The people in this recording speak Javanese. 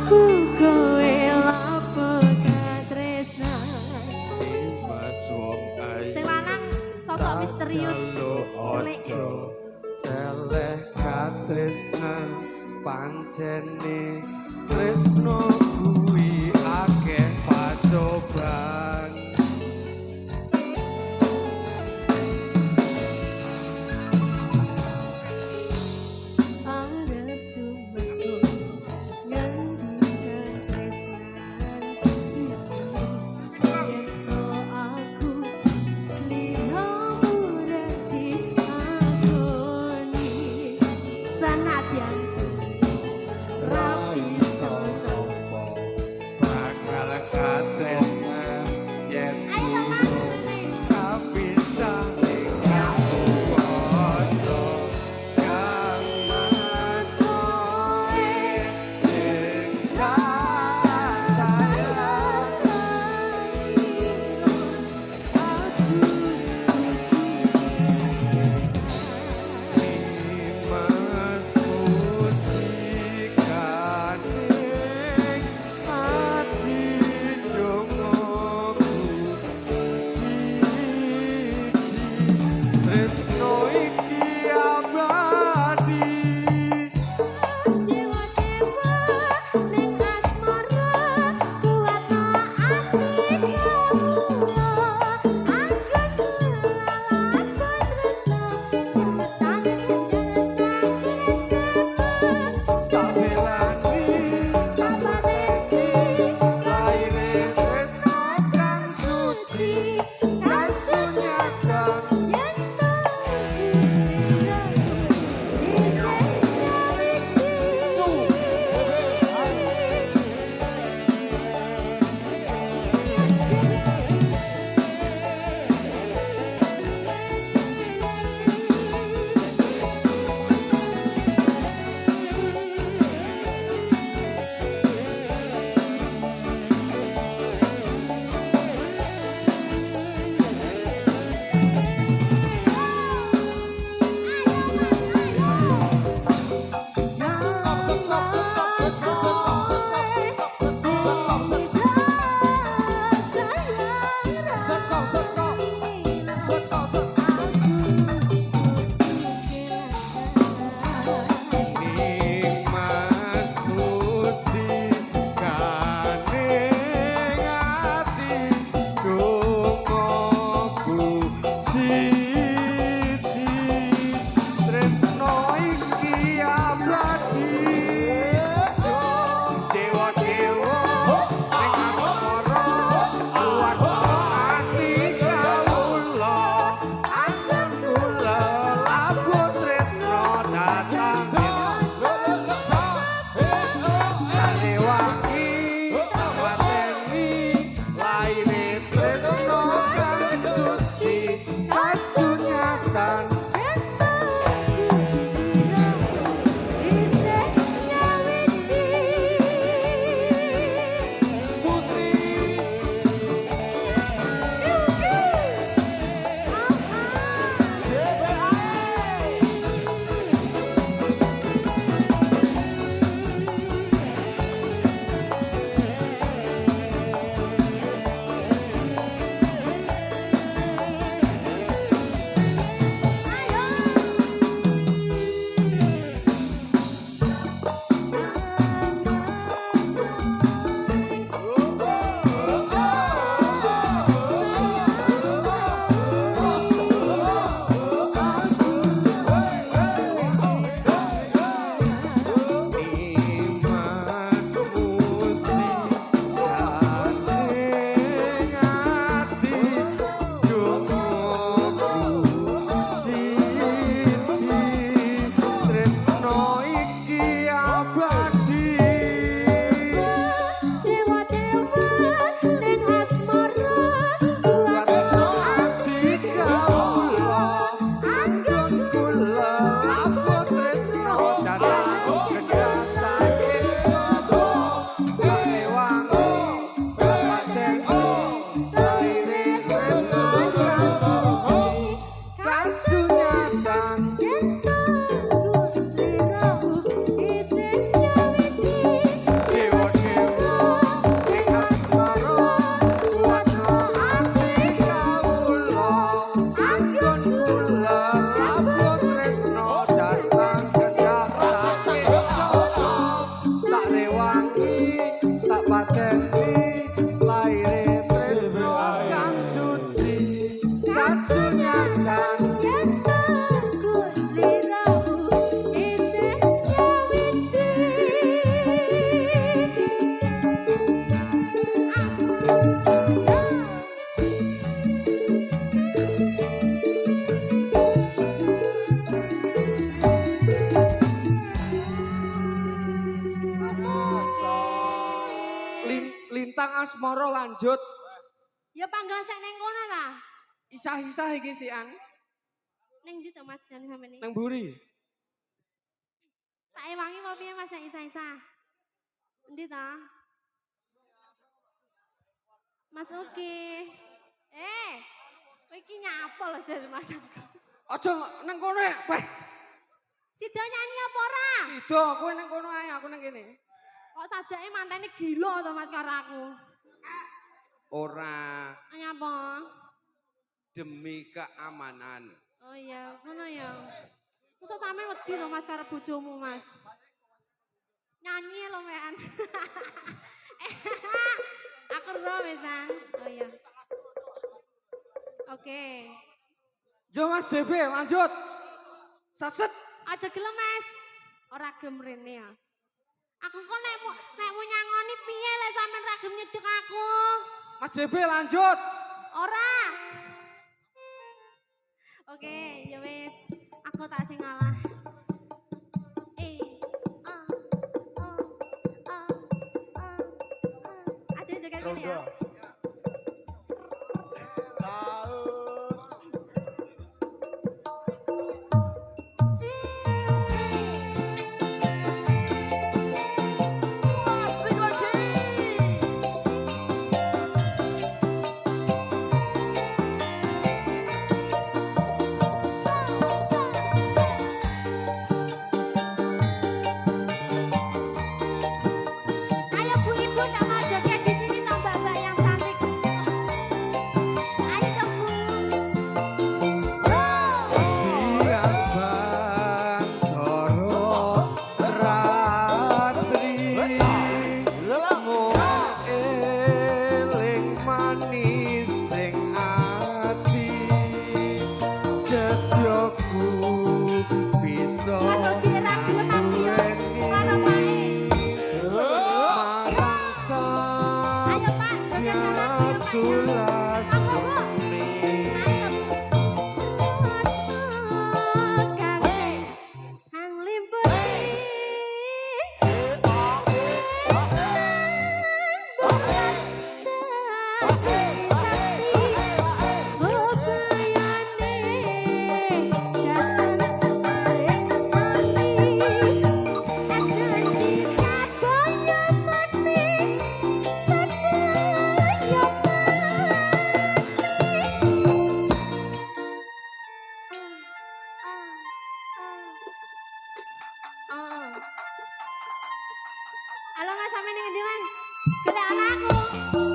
aku kowe lapo katresnan Mas wong ayu sing lanang sosok misterius ojo seleh katresnan pancene tresno kuwi akeh pacoban arep tumeku ngendi katresnan yen to aku sliramu reti akoni sanadyan ra iso sare wangi tak pateni laire tresno kang suci kasunyatan yen aku sliramu isih nyawiji Lintang asmara lanjut ya panggang sek ning kono ta. isah-isah iki sian Ning ndi to Mas jan sampeyan iki? nang mburi Tak ewangi mau piye Mas nek isa-isa? Endi ta? Mas Uki. Kowe iki nyapa lho jare Mas. aja nang kono ya weh Sida nyanyi apa ora? sida kowe nang kono ae aku nang kene Kok sajake mantene gila to Mas karo aku. ora Nyapa? demi keamanan Oh iya, ngono ya. Masa sampean wedi to Mas karo bojomu Mas? Nyanyi lho mekan. Aku ro wesan. Oh iya. Oke. yo Mas JB lanjut saset Aja gelem Mas. Ora gelem rene ya. Aku kok nekmu nyangoni piye lek sampean ra gelem nyedek aku? Mas JB lanjut Ora. Oke, ya wis. Aku tak sing ngalah. Ada juga gini ya. Ayo Bu Ibu tak mau joget di sini toh Mbak-mbak yang cantik. Ayo dong Bu. siang bantoro ratri eling manis sing ati sedyaku bisa Mas Odi ra gelem aku ya. Karo Pak marang sang Ayo Pak, joget karo aku ya Pak. sulasuni Hang limpuni. Halo Mas, sampe ning endi Mas? Golek anakku.